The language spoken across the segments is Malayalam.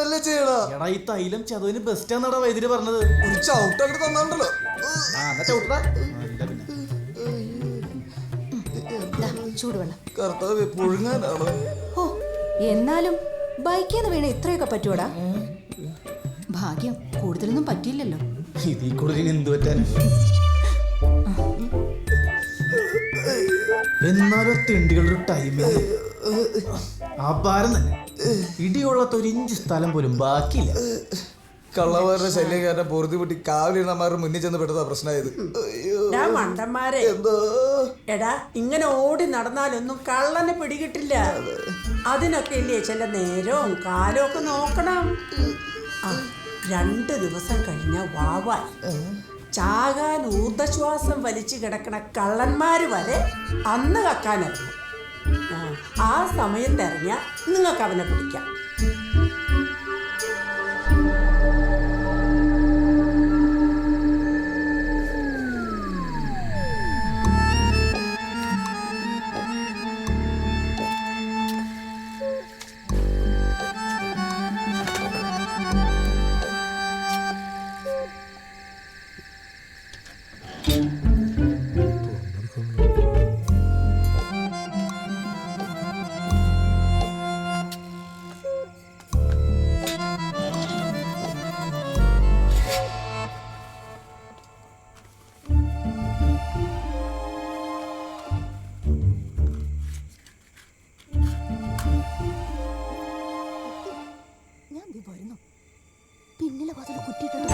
നല്ലതല്ലേ ചെയ്യടാ. എടാ ഈ തൈലം ചതവിന് ബെസ്റ്റാന്നാടാ വൈദ്യര് പറഞ്ഞത്. ഒരു ചവിട്ടങ്ങോട്ട് തന്നാണ്ടല്ലോ. ചൂടുവെള്ളം കർത്താവ് പുഴുങ്ങാനാണോ? ഓ എന്നാലും ബൈക്കേന്ന് വീണ ഇത്രയൊക്കെ പറ്റൂടാ. ഭാഗ്യം കൂടുതലൊന്നും പറ്റിയില്ലല്ലോ. ഇതിൽ കൂടുതൽ എന്ത് പറ്റാൻ? എന്നാലും തിണ്ടികളുടെ ഒരു ടൈമിങ് അപാരം തന്നെ. ഇടികൊള്ളാത്ത ഒരു ഇഞ്ച് സ്ഥലം പോലും ബാക്കിയില്ല. കള്ളന്മാരുടെ ശല്യക്കാരനെ പൊറുതി പൊട്ടി കാവലിരുന്നമാരുടെ മുന്നിൽ ചെന്ന് പെട്ടതാ പ്രശ്നമായത്. മണ്ടന്മാരെ എടാ ഇങ്ങനെ ഓടി നടന്നാലൊന്നും കള്ളനെ പിടികിട്ടില്ല. അതിനൊക്കെ ഇല്ലേ ചില നേരവും കാലവും ഒക്കെ നോക്കണം. 2 ദിവസം കഴിഞ്ഞ വാവാൻ ചാകാൻ ഊർദ്ധശ്വാസം വലിച്ചു കിടക്കണ കള്ളന്മാര് വരെ അന്ന് കക്കാനിറങ്ങും. ആ സമയത്ത് ഇറങ്ങിയാൽ നിങ്ങൾക്ക് അവനെ പിടിക്കാം. പിന്നിലെ വാതിൽ കുറ്റിയിട്ടുണ്ട്.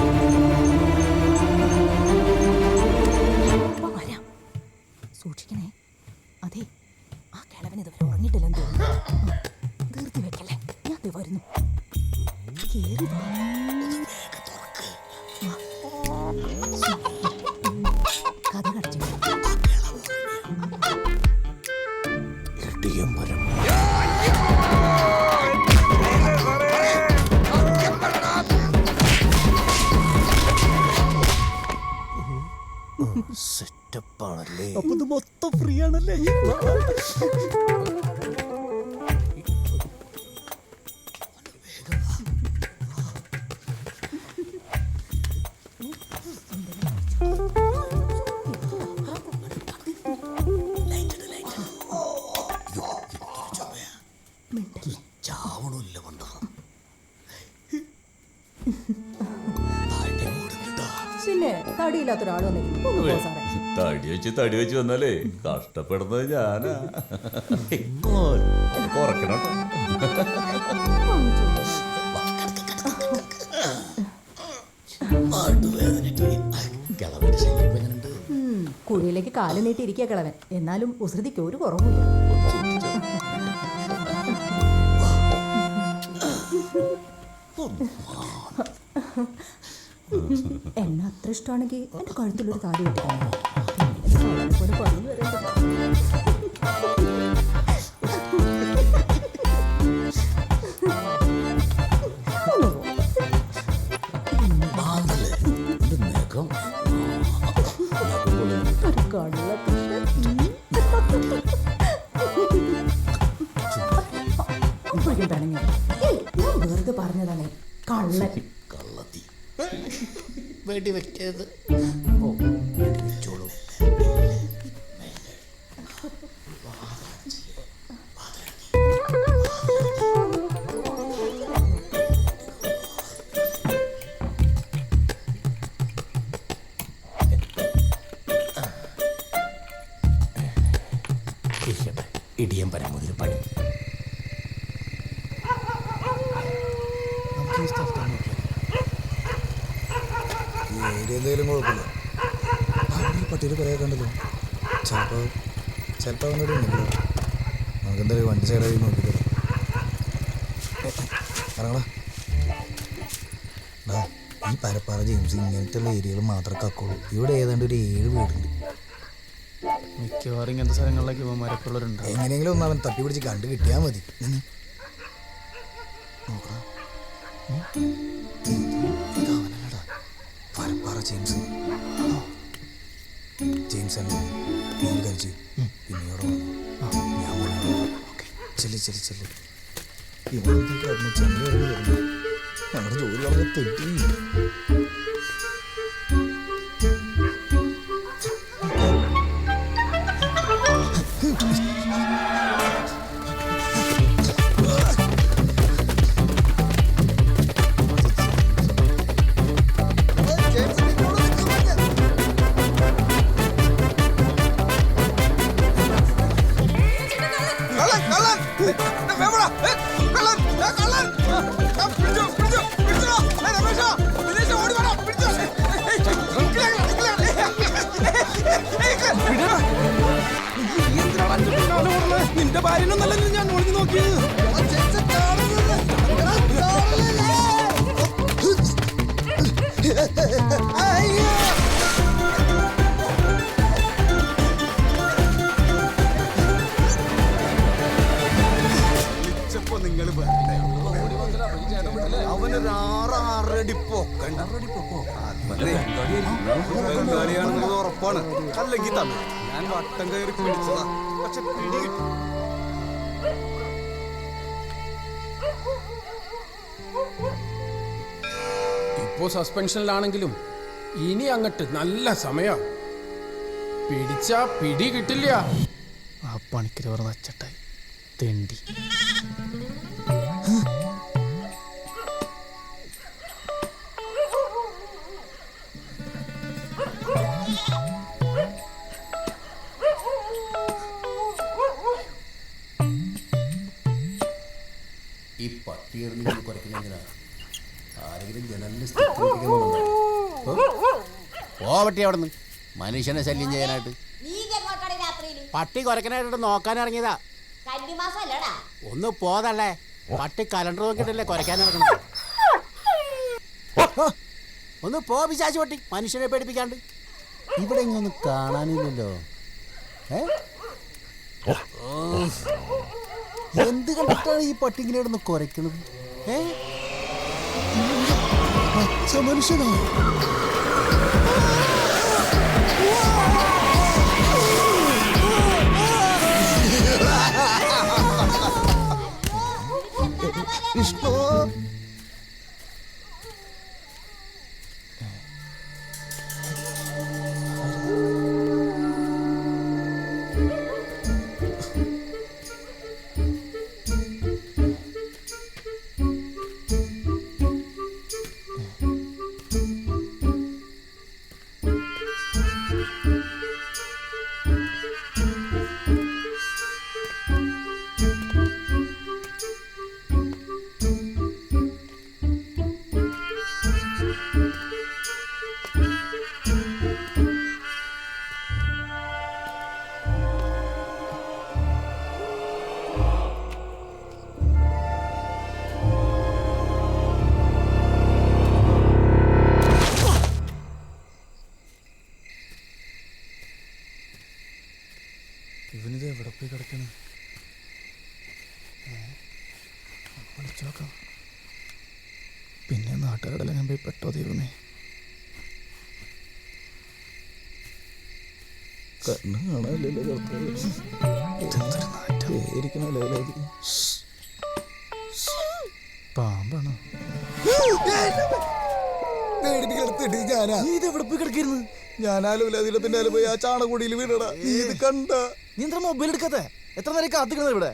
വരാം, സൂക്ഷിക്കണേ. അതെ, ആ കിളവൻ ഇതുവരെ ഉറങ്ങിയിട്ടില്ലെന്ന് തോന്നുന്നു. ധൃതി വെക്കല്ലേ, ഞാൻ വരുന്നു. കേറി കഥ കടച്ചു. സെറ്റപ്പാണല്ലേ. അപ്പൊ ഇത് മൊത്തം ഫ്രീ ആണല്ലേ? ചാവണില്ല കൊണ്ടോ. പിന്നെ തടിയില്ലാത്ത ഒരാൾ തടി വെച്ച് വന്നാലേ കഷ്ടപ്പെടുന്നത് ഞാനാ. കുറക്കണം. കുഴിയിലേക്ക് കാല് നീട്ടിയിരിക്കുക കിളവൻ. എന്നാലും ഉസൃതിക്ക് ഒരു കുറവുമില്ല. എന്നെ അത്ര ഇഷ്ടമാണെങ്കിൽ എന്റെ കഴുത്തിലൊരു താടി വെക്കണം. വെറുതെ പറഞ്ഞതാണ് കള്ളൻ. വേണ്ടി വെച്ചത് ഇടിയം പരമുതിൽ പണി. നമുക്ക് ഈ സ്ഥലത്താണ് ഏരിയ എന്തെങ്കിലും കുഴപ്പമില്ല. പട്ടിയിൽ കുറേ കണ്ടല്ലോ. ചിലപ്പോൾ അവനോട് ഉണ്ടല്ലോ. നമുക്കെന്തായാലും വണ്ടി സൈഡായി നോക്കിത്തരാം. ഇറങ്ങടാ. ഈ പരപ്പാറ ജെയിംസ് ഇങ്ങനത്തെയുള്ള ഏരിയകൾ മാത്രമേ കക്കുള്ളൂ. ഇവിടെ ഏതാണ്ട് ഒരു 7 വീടുണ്ട്. മിക്കവാറും ഇങ്ങനത്തെ സ്ഥലങ്ങളിലേക്ക് ഇവന്മാരൊക്കെ ഉള്ളവരുണ്ട്. എങ്ങനെയെങ്കിലും ഒന്ന് അവൻ തപ്പി പിടിച്ച് കണ്ടു കിട്ടിയാൽ മതി. നോക്കടാ, ഇതവനല്ലടാ പരപ്പാറ ജെയിംസ്. ജെയിംസ് അല്ലേ പേര് കഴിച്ച് പിന്നെയോടെ ഞാൻ ചെല്ലി ഇവിടെ ചെല്ലി ചെല്ലി ഞങ്ങളുടെ ജോലി വളരെ തെറ്റി. നിന്റെ ഭാര്യനൊന്നല്ലല്ലോ ഞാൻ ഒളിഞ്ഞു നോക്കിയത്. നിങ്ങൾ അവനൊരു 6 അടി പൊക്കണിയാണെന്നുള്ളത് ഉറപ്പാണ്. അല്ലെങ്കിൽ തന്നെ ഞാൻ വട്ടം കയറി പിടിച്ചതാ, പക്ഷെ പിടി കിട്ടി. ഇപ്പോ സസ്പെൻഷനിലാണെങ്കിലും ഇനി അങ്ങട്ട് നല്ല സമയം. പിടിച്ചാ പിടി കിട്ടില്ല. ആ പണിക്കര് പറഞ്ഞ അച്ചട്ടായി തെണ്ടി. ഈ പട്ടിയെറിഞ്ഞ് കുറയ്ക്കുന്നതിനാ ആരെങ്കിലും ജനലിന് ഓ പട്ടി അവിടെ നിന്ന് മനുഷ്യനെ ശല്യം ചെയ്യാനായിട്ട് പട്ടി കുറയ്ക്കാനായിട്ട് നോക്കാൻ ഇറങ്ങിയതാ. ഒന്ന് പോതല്ലേ, പട്ടി കലണ്ടർ നോക്കിയിട്ടല്ലേ കുറയ്ക്കാൻ ഇറങ്ങുന്നത്. ഒന്ന് പോ പിശാച് പട്ടി, മനുഷ്യനെ പേടിപ്പിക്കാണ്ട്. ഇവിടെ ഇങ്ങൊന്നും കാണാനില്ലല്ലോ. എന്ത് കണ്ടിട്ടാണ് ഈ പട്ടി ഇങ്ങനെ ഇടന്ന് കുറയ്ക്കുന്നത്? മനുഷ്യനോ? വിഷ്ണു ഇവനിത് എവിടെ പോയി കിടക്കണം? വിളിച്ചു നോക്കാം. പിന്നെ നാട്ടുകാരുടെ ഞാൻ പോയി പെട്ടോ ദൈവമേ. കണ്ണ് കാണാനില്ലല്ലോ. പാമ്പാണോ? ഞാനാ ഇത് എവിടെ പോയി കിടക്കായിരുന്നു? ഞാനാലോല പിന്നാലെ പോയി ആ ചാണകോടിയിൽ വീണടാ. നീ ഇത് കണ്ട? നീ എന്താ മൊബൈൽ എടുക്കാത്ത? എത്ര നേരം കാത്തിക്കണത് ഇവിടെ?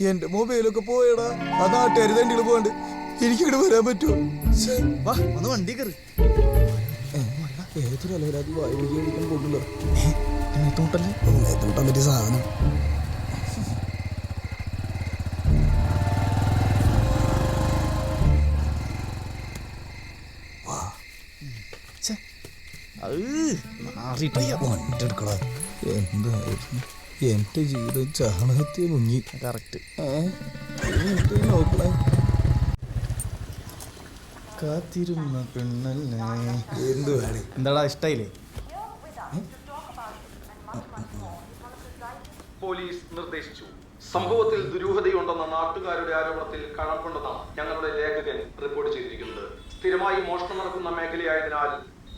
എന്റെ മൊബൈലൊക്കെ പോയടാ. ആ നാട്ടുകാർ തണ്ടികൾ പോകണ്ട്. എനിക്കിവിടെ വരാൻ പറ്റുമോ? വാ, ഒന്ന് വണ്ടി കയറി. ഏതൊരു അലവരാതി വായുവിക്കാൻ പോകുന്നല്ലോ. തൂട്ടല്ലേ തൂട്ടാൻ പറ്റിയ സാധനം. വണ്ടെടുക്കളാ. എന്തായിരുന്നു എന്റെ ജീവിതം? ചാണകത്തെ മുങ്ങി. കറക്റ്റ്. നോക്കണേ. കാത്തിരുന്ന പെണ്ണല്ലേ. എന്തുവാണ്? എന്താടാ ഇഷ്ടായില്ലേ? പോലീസ് നിർദ്ദേശിച്ചു. സംഭവത്തിൽ ദുരൂഹതയുണ്ടെന്ന നാട്ടുകാരുടെ ആരോപണത്തിൽ കഴം കൊണ്ടെന്നാണ് ഞങ്ങളുടെ ലേഖകൻ റിപ്പോർട്ട് ചെയ്തിരിക്കുന്നത്. സ്ഥിരമായി മോഷണം നടക്കുന്ന മേഖലയായതിനാൽ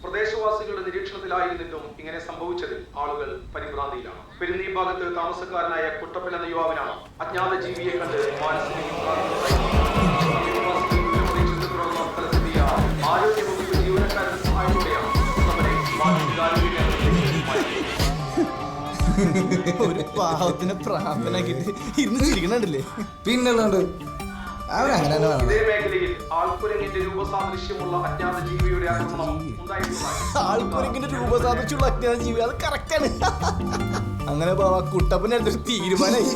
പ്രദേശവാസികളുടെ നിരീക്ഷണത്തിലായിരുന്നിട്ടും ഇങ്ങനെ സംഭവിച്ചതിൽ ആളുകൾ പരിഭ്രാന്തിയിലാണ്. പെരുന്നീ ഭാഗത്ത് താമസക്കാരനായ കുട്ടപ്പൻ എന്ന യുവാവിനാണ് അജ്ഞാത ജീവിയെ കണ്ട് മാനസിക വിഭ്രാന്തി ഒരു പാവത്തിന് പ്രാർത്ഥനാക്കിട്ട് ഇരുന്ന് ചിരിക്കണുണ്ടല്ലേ? പിന്നല്ലാണ്ട് അവരങ്ങനെ തന്നെ വേണം. ഇതേ മേഖലയിൽ ആൾക്കുരങ്ങിന്റെ രൂപസാദൃശ്യമുള്ള അജ്ഞാത ജീവിയുടെ ആക്രമണം ഉണ്ടായിരുന്നതായി ആൾക്കുരങ്ങിന്റെ രൂപസാധിച്ചുള്ള അജ്ഞാത ജീവി, അത് കറക്റ്റാണ്. അങ്ങനെ കുട്ടപ്പനെ അടുത്തൊരു തീരുമാനമായി.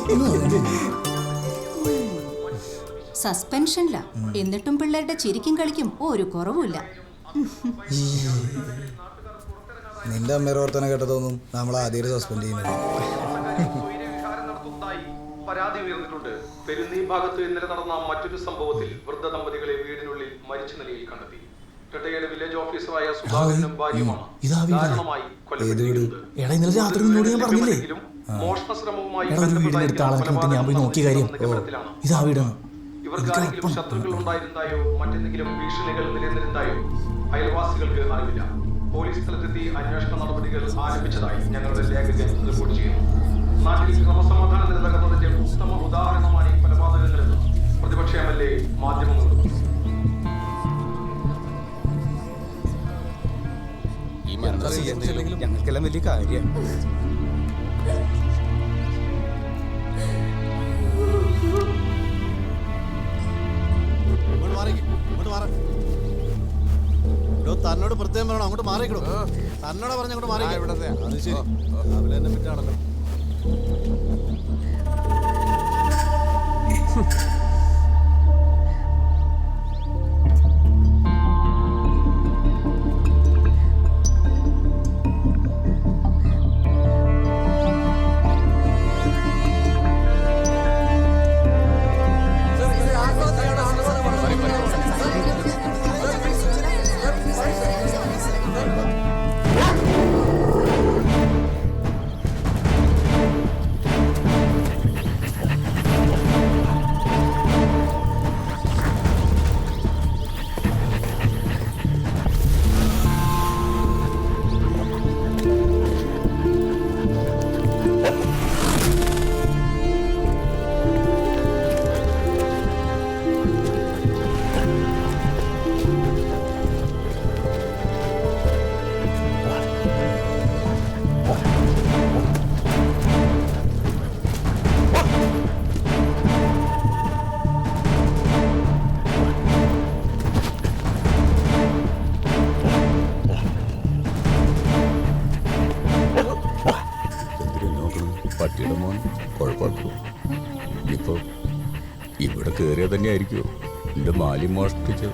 സസ്പെൻഷനില്ല, എന്നിട്ടും പിള്ളേരുടെ ചിരിക്കും കളിക്കും ഒരു കുറവുമില്ല. നിന്റെ അമ്മയുടെ പ്രവർത്തനം കേട്ടതൊന്നും നമ്മൾ ആദ്യം സസ്പെൻഡ് ചെയ്യുന്നത്. സ്വൈര്യവിഹാരം നടത്തുന്നതായി പരാതി ഉയർന്നിട്ടുണ്ട്. പെരുന്നീ ഭാഗത്ത് ഇന്നലെ നടന്ന മറ്റൊരു സംഭവത്തിൽ വൃദ്ധ ദമ്പതികളെ വീടിനുള്ളിൽ മരിച്ച നിലയിൽ കണ്ടെത്തി. റിട്ടയേർഡ് വില്ലേജ് ഓഫീസറായ സുധാകരനും ഭാര്യയുമാണ് ദാരുണമായി കൊല്ലപ്പെട്ടിരിക്കുന്നത്. പറഞ്ഞില്ലേ, മോഷണ ശ്രമവുമായി ഞാൻ പോയി നോക്കിയ കാര്യം ഇതാ വീടാണ്. ഇവർക്ക് ആരെങ്കിലും ശത്രുക്കൾ ഉണ്ടായിരുന്നായോ മറ്റെന്തെങ്കിലും ഭീഷണികൾ നിലനിന്നിരുന്നായോ അയൽവാസികൾക്ക് അറിവില്ല. പോലീസ് സ്ഥലത്തെത്തി അന്വേഷണ നടപടികൾ ആരംഭിച്ചതായി ഞങ്ങളുടെ ലേഖകൻ റിപ്പോർട്ട് ചെയ്യുന്നു. നാട്ടിൽ ക്രമസമാധാനം നിലനിൽക്കുന്നതിന്റെ ഉത്തമ ഉദാഹരണമാണ് ഈ കൊലപാതകങ്ങളെന്ന് പ്രതിപക്ഷ MLA മാധ്യമങ്ങളും. ഞങ്ങൾക്കെല്ലാം വലിയ കാര്യമാണ്. തന്നോട് പ്രത്യേകം പറയണം, അങ്ങോട്ട് മാറിക്കിടും. തന്നോട് പറഞ്ഞ അങ്ങോട്ട് മാറി. അത് ശരി, രാവിലെ തന്നെ പറ്റാണല്ലോ. പട്ടിയുടെ മോൻ കുഴപ്പമില്ല. ഇനിയിപ്പോ ഇവിടെ കയറിയ തന്നെയായിരിക്കുമോ എന്റെ മാലി മോഷ്ടിച്ച്